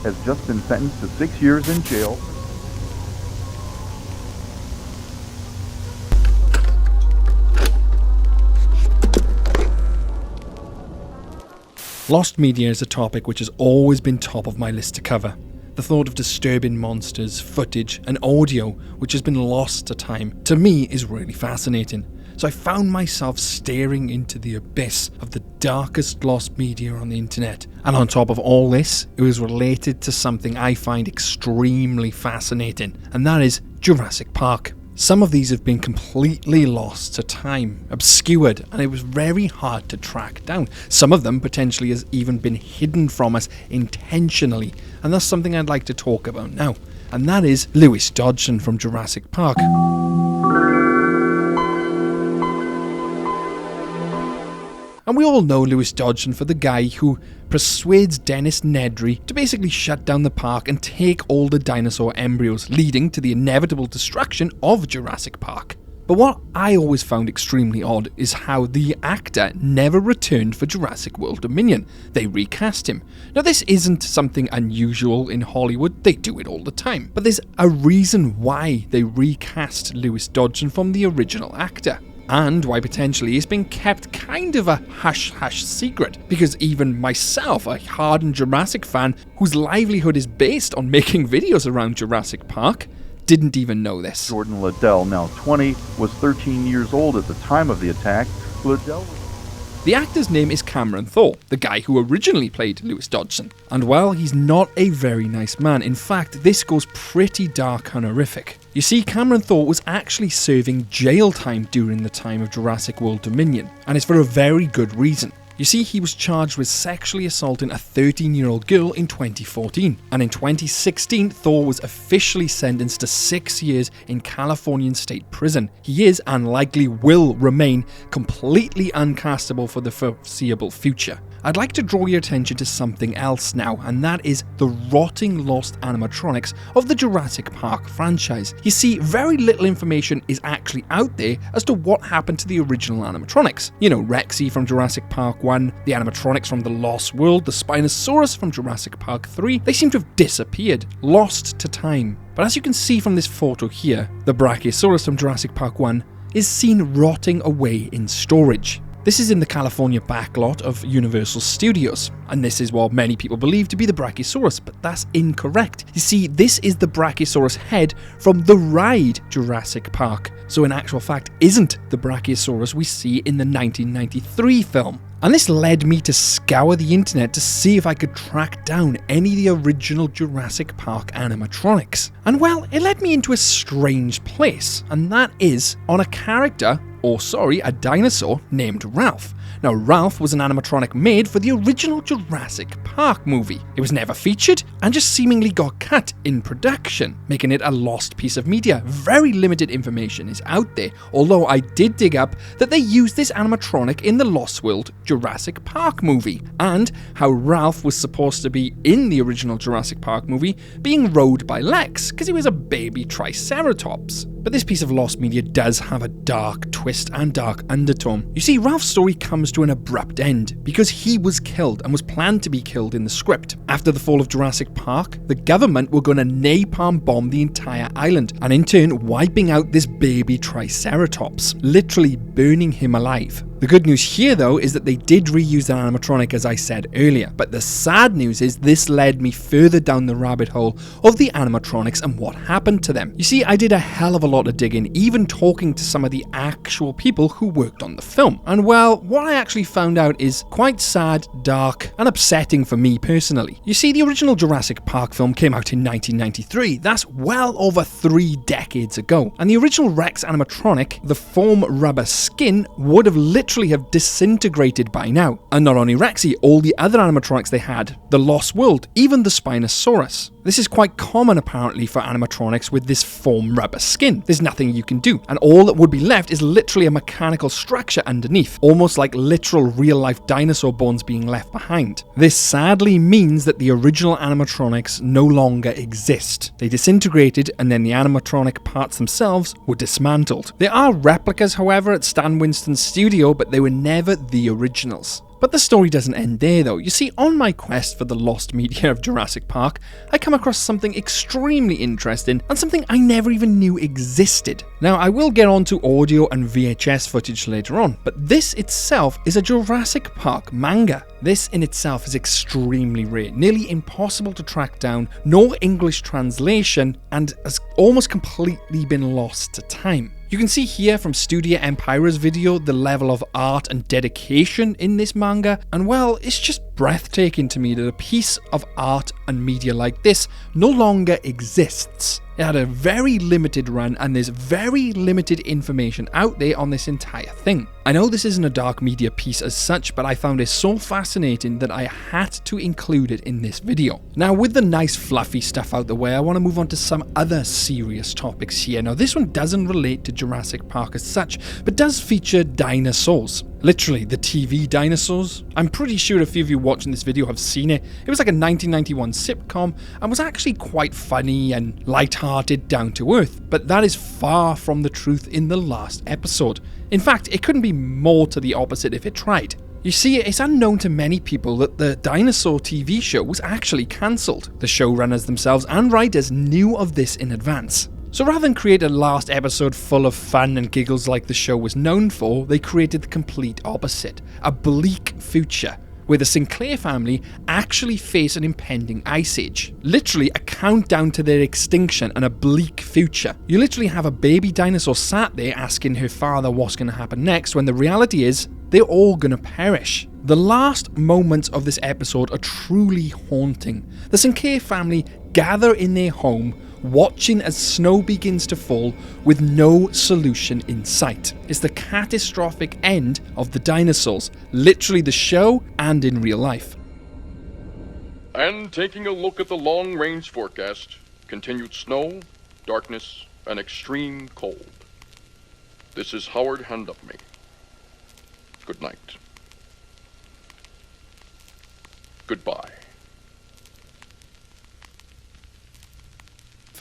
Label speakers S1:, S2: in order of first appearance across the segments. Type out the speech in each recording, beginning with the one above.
S1: has just been sentenced to 6 years in jail.
S2: Lost media is a topic which has always been top of my list to cover. The thought of disturbing monsters, footage and audio which has been lost to time, to me is really fascinating. So I found myself staring into the abyss of the darkest lost media on the internet. And on top of all this, it was related to something I find extremely fascinating, and that is Jurassic Park. Some of these have been completely lost to time, obscured, and it was very hard to track down. Some of them potentially has even been hidden from us intentionally, and that's something I'd like to talk about now. And that is Lewis Dodgson from Jurassic Park. And we all know Lewis Dodgson for the guy who persuades Dennis Nedry to basically shut down the park and take all the dinosaur embryos, leading to the inevitable destruction of Jurassic Park. But what I always found extremely odd is how the actor never returned for Jurassic World Dominion. They recast him. Now this isn't something unusual in Hollywood, they do it all the time. But there's a reason why they recast Lewis Dodgson from the original actor. And why potentially it's been kept kind of a hush-hush secret, because even myself, a hardened Jurassic fan whose livelihood is based on making videos around Jurassic Park, didn't even know this.
S1: Jordan Liddell, now 20, was 13 years old at the time of the attack. Liddell was...
S2: The actor's name is Cameron Thor, the guy who originally played Lewis Dodgson. And well, he's not a very nice man. In fact, this goes pretty dark and horrific. You see, Cameron Thor was actually serving jail time during the time of Jurassic World Dominion, and it's for a very good reason. You see, he was charged with sexually assaulting a 13-year-old girl in 2014, and in 2016, Thor was officially sentenced to 6 years in Californian state prison. He is, and likely will remain, completely uncastable for the foreseeable future. I'd like to draw your attention to something else now, and that is the rotting lost animatronics of the Jurassic Park franchise. You see, very little information is actually out there as to what happened to the original animatronics. You know, Rexy from Jurassic Park 1, the animatronics from The Lost World, the Spinosaurus from Jurassic Park 3, they seem to have disappeared, lost to time. But as you can see from this photo here, the Brachiosaurus from Jurassic Park 1 is seen rotting away in storage. This is in the California backlot of Universal Studios, and this is what many people believe to be the Brachiosaurus, but that's incorrect. You see, this is the Brachiosaurus head from the ride Jurassic Park, so in actual fact isn't the Brachiosaurus we see in the 1993 film. And this led me to scour the internet to see if I could track down any of the original Jurassic Park animatronics. And well, it led me into a strange place, and that is on a character, a dinosaur named Ralph. Now, Ralph was an animatronic made for the original Jurassic Park movie. It was never featured and just seemingly got cut in production, making it a lost piece of media. Very limited information is out there, although I did dig up that they used this animatronic in the Lost World Jurassic Park movie, and how Ralph was supposed to be in the original Jurassic Park movie being rode by Lex, because he was a baby triceratops. But this piece of lost media does have a dark twist and dark undertone. You see, Ralph's story comes to an abrupt end because he was killed and was planned to be killed in the script. After the fall of Jurassic Park, the government were going to napalm bomb the entire island, and in turn wiping out this baby triceratops, literally burning him alive. The good news here though is that they did reuse the animatronic, as I said earlier, but the sad news is this led me further down the rabbit hole of the animatronics and what happened to them. You see, I did a hell of a lot of digging, even talking to some of the actual people who worked on the film. And well, what I actually found out is quite sad, dark, and upsetting for me personally. You see, the original Jurassic Park film came out in 1993. That's well over 3 decades ago. And the original Rex animatronic, the foam rubber skin, would have literally have disintegrated by now. And not only Rexy, all the other animatronics they had, the Lost World, even the Spinosaurus. This is quite common apparently for animatronics with this foam rubber skin. There's nothing you can do, and all that would be left is literally a mechanical structure underneath, almost like literal real-life dinosaur bones being left behind. This sadly means that the original animatronics no longer exist. They disintegrated, and then the animatronic parts themselves were dismantled. There are replicas, however, at Stan Winston's studio, but they were never the originals. But the story doesn't end there though. You see, on my quest for the lost media of Jurassic Park, I come across something extremely interesting and something I never even knew existed. Now, I will get onto audio and VHS footage later on, but this itself is a Jurassic Park manga. This in itself is extremely rare, nearly impossible to track down, no English translation, and has almost completely been lost to time. You can see here from Studio Empira's video the level of art and dedication in this manga, and well, it's just breathtaking to me that a piece of art and media like this no longer exists. It had a very limited run and there's very limited information out there on this entire thing. I know this isn't a dark media piece as such, but I found it so fascinating that I had to include it in this video. Now, with the nice fluffy stuff out the way, I want to move on to some other serious topics here. Now, this one doesn't relate to Jurassic Park as such, but does feature dinosaurs. Literally, the TV dinosaurs. I'm pretty sure a few of you watching this video have seen it. It was like a 1991 sitcom and was actually quite funny and light-hearted, down to earth, but that is far from the truth in the last episode. In fact, it couldn't be more to the opposite if it tried. You see, it's unknown to many people that the Dinosaur TV show was actually cancelled. The showrunners themselves and writers knew of this in advance. So rather than create a last episode full of fun and giggles like the show was known for, they created the complete opposite, a bleak future, where the Sinclair family actually face an impending ice age. Literally a countdown to their extinction and a bleak future. You literally have a baby dinosaur sat there asking her father what's going to happen next, when the reality is they're all going to perish. The last moments of this episode are truly haunting. The Sinclair family gather in their home, watching as snow begins to fall with no solution in sight. It's the catastrophic end of the dinosaurs, literally the show and in real life.
S3: And taking a look at the long-range forecast, continued snow, darkness, and extreme cold. This is Howard Handupme. Good night. Goodbye.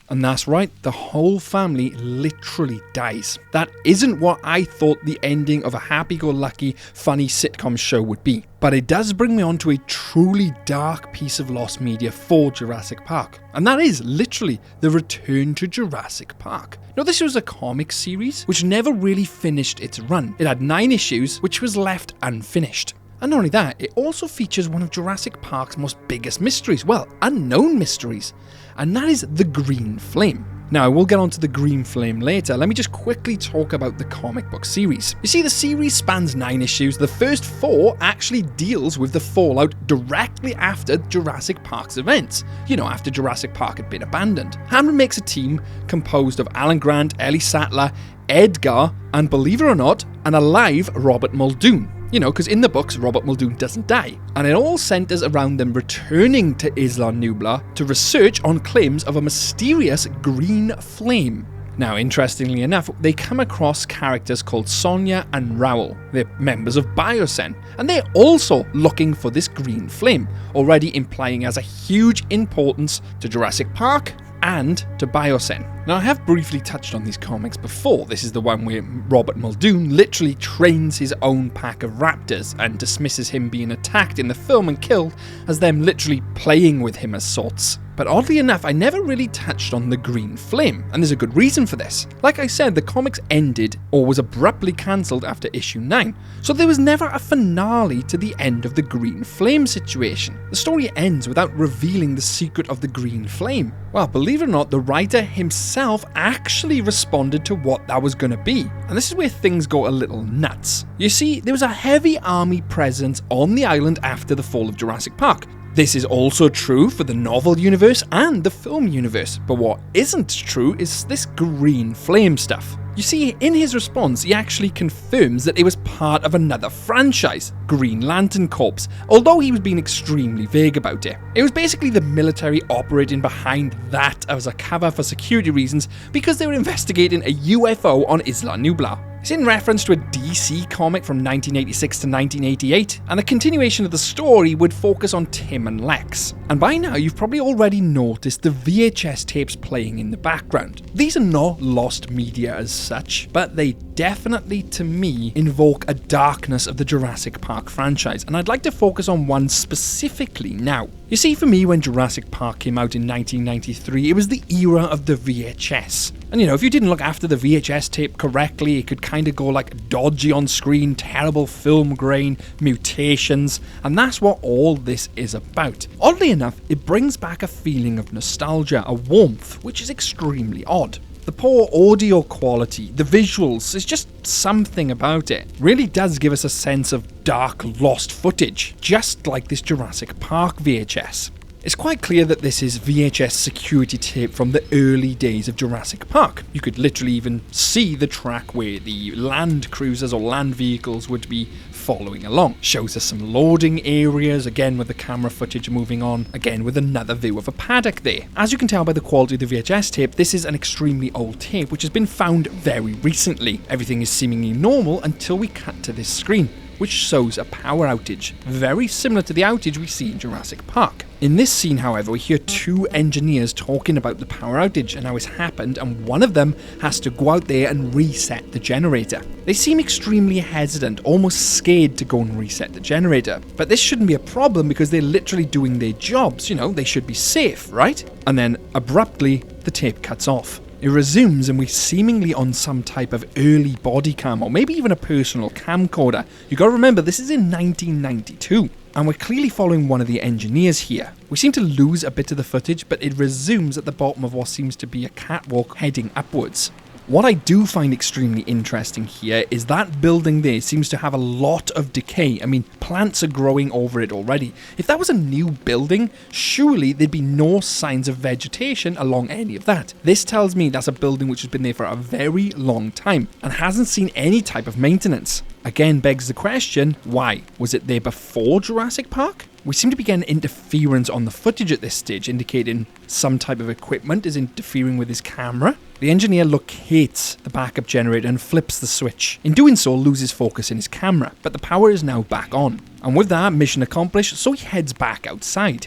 S2: And that's right, the whole family literally dies. That isn't what I thought the ending of a happy-go-lucky, funny sitcom show would be. But it does bring me on to a truly dark piece of lost media for Jurassic Park. And that is literally the return to Jurassic Park. Now, this was a comic series which never really finished its run. It had 9 issues, which was left unfinished. And not only that, it also features one of Jurassic Park's most biggest mysteries, well, unknown mysteries, and that is the Green Flame. Now, we'll get onto the Green Flame later. Let me just quickly talk about the comic book series. You see, the series spans 9 issues. The first 4 actually deals with the fallout directly after Jurassic Park's events. You know, after Jurassic Park had been abandoned. Hammond makes a team composed of Alan Grant, Ellie Sattler, Edgar, and believe it or not, an alive Robert Muldoon. You know, because in the books, Robert Muldoon doesn't die. And it all centers around them returning to Isla Nublar to research on claims of a mysterious green flame. Now, interestingly enough, they come across characters called Sonia and Raoul. They're members of Biocen, and they're also looking for this green flame, already implying as a huge importance to Jurassic Park and to Biocen. Now, I have briefly touched on these comics before. This is the one where Robert Muldoon literally trains his own pack of raptors and dismisses him being attacked in the film and killed as them literally playing with him as sorts. But oddly enough, I never really touched on the Green Flame, and there's a good reason for this. Like I said, the comics ended or was abruptly cancelled after issue 9, so there was never a finale to the end of the Green Flame situation. The story ends without revealing the secret of the Green Flame. Well, believe it or not, the writer himself actually responded to what that was going to be, and this is where things go a little nuts. You see, there was a heavy army presence on the island after the fall of Jurassic Park. This is also true for the novel universe and the film universe, but what isn't true is this green flame stuff. You see, in his response, he actually confirms that it was part of another franchise, Green Lantern Corps, although he was being extremely vague about it. It was basically the military operating behind that as a cover for security reasons because they were investigating a UFO on Isla Nublar. It's in reference to a DC comic from 1986 to 1988, and the continuation of the story would focus on Tim and Lex. And by now you've probably already noticed the VHS tapes playing in the background. These are not lost media as such, but they definitely, to me, invoke a darkness of the Jurassic Park franchise, and I'd like to focus on one specifically now. You see, for me, when Jurassic Park came out in 1993, it was the era of the VHS. And you know, if you didn't look after the VHS tape correctly, it could kind of go like dodgy on screen, terrible film grain, mutations, and that's what all this is about. Oddly enough, it brings back a feeling of nostalgia, a warmth, which is extremely odd. The poor audio quality, the visuals, there's just something about it. Really does give us a sense of dark, lost footage, just like this Jurassic Park VHS. It's quite clear that this is VHS security tape from the early days of Jurassic Park. You could literally even see the track where the land cruisers or land vehicles would be following along. Shows us some loading areas, again with the camera footage moving on, again with another view of a paddock there. As you can tell by the quality of the VHS tape, this is an extremely old tape which has been found very recently. Everything is seemingly normal until we cut to this screen, which shows a power outage, very similar to the outage we see in Jurassic Park. In this scene, however, we hear two engineers talking about the power outage and how it's happened, and one of them has to go out there and reset the generator. They seem extremely hesitant, almost scared to go and reset the generator. But this shouldn't be a problem because they're literally doing their jobs, you know, they should be safe, right? And then, abruptly, the tape cuts off. It resumes and we're seemingly on some type of early body cam or maybe even a personal camcorder. You gotta remember, this is in 1992. And we're clearly following one of the engineers here. We seem to lose a bit of the footage, but it resumes at the bottom of what seems to be a catwalk heading upwards. What I do find extremely interesting here is that building there seems to have a lot of decay. I mean, plants are growing over it already. If that was a new building, surely there'd be no signs of vegetation along any of that. This tells me that's a building which has been there for a very long time and hasn't seen any type of maintenance. Again begs the question, why? Was it there before Jurassic Park? We seem to be getting interference on the footage at this stage, indicating some type of equipment is interfering with his camera. The engineer locates the backup generator and flips the switch. In doing so, loses focus in his camera, but the power is now back on. And with that, mission accomplished, so he heads back outside.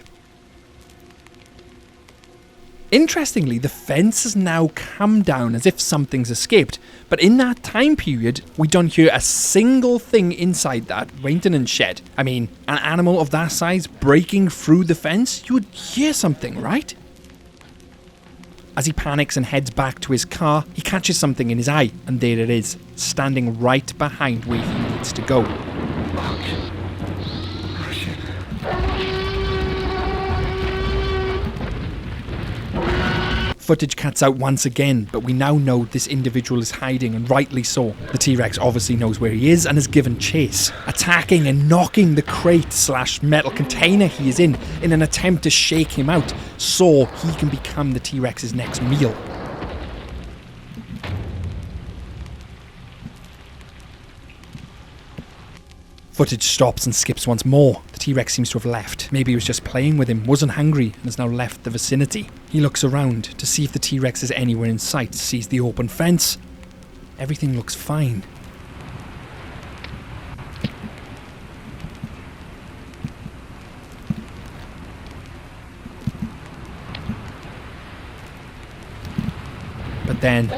S2: Interestingly, the fence has now come down as if something's escaped, but in that time period, we don't hear a single thing inside that maintenance shed. I mean, an animal of that size breaking through the fence, you would hear something, right? As he panics and heads back to his car, he catches something in his eye, and there it is, standing right behind where he needs to go. Footage cuts out once again, but we now know this individual is hiding, and rightly so. The T-Rex obviously knows where he is and has given chase, attacking and knocking the crate/metal container he is in an attempt to shake him out so he can become the T-Rex's next meal. Footage stops and skips once more. The T-Rex seems to have left. Maybe he was just playing with him, wasn't hungry, and has now left the vicinity. He looks around to see if the T-Rex is anywhere in sight, sees the open fence. Everything looks fine. But then...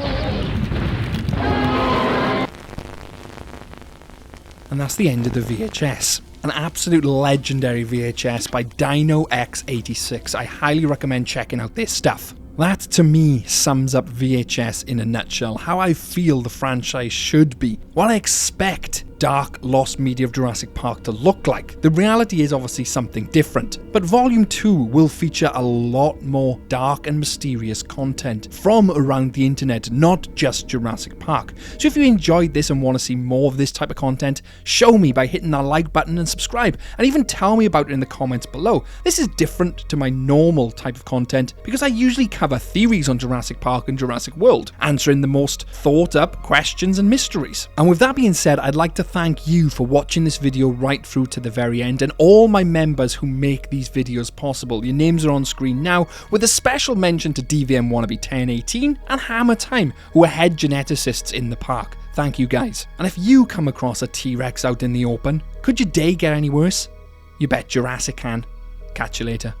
S2: and that's the end of the VHS. An absolute legendary VHS by Dino X86. I highly recommend checking out this stuff. That, to me, sums up VHS in a nutshell, how I feel the franchise should be, what I expect dark, lost media of Jurassic Park to look like. The reality is obviously something different, but Volume 2 will feature a lot more dark and mysterious content from around the internet, not just Jurassic Park. So if you enjoyed this and want to see more of this type of content, show me by hitting that like button and subscribe, and even tell me about it in the comments below. This is different to my normal type of content because I usually cover theories on Jurassic Park and Jurassic World, answering the most thought up questions and mysteries. And with that being said, I'd like to thank you for watching this video right through to the very end, and all my members who make these videos possible. Your names are on screen now, with a special mention to DVM Wannabe 1018 and Hammer Time, who are head geneticists in the park. Thank you guys. And if you come across a T-Rex out in the open, could your day get any worse? You bet Jurassic can. Catch you later.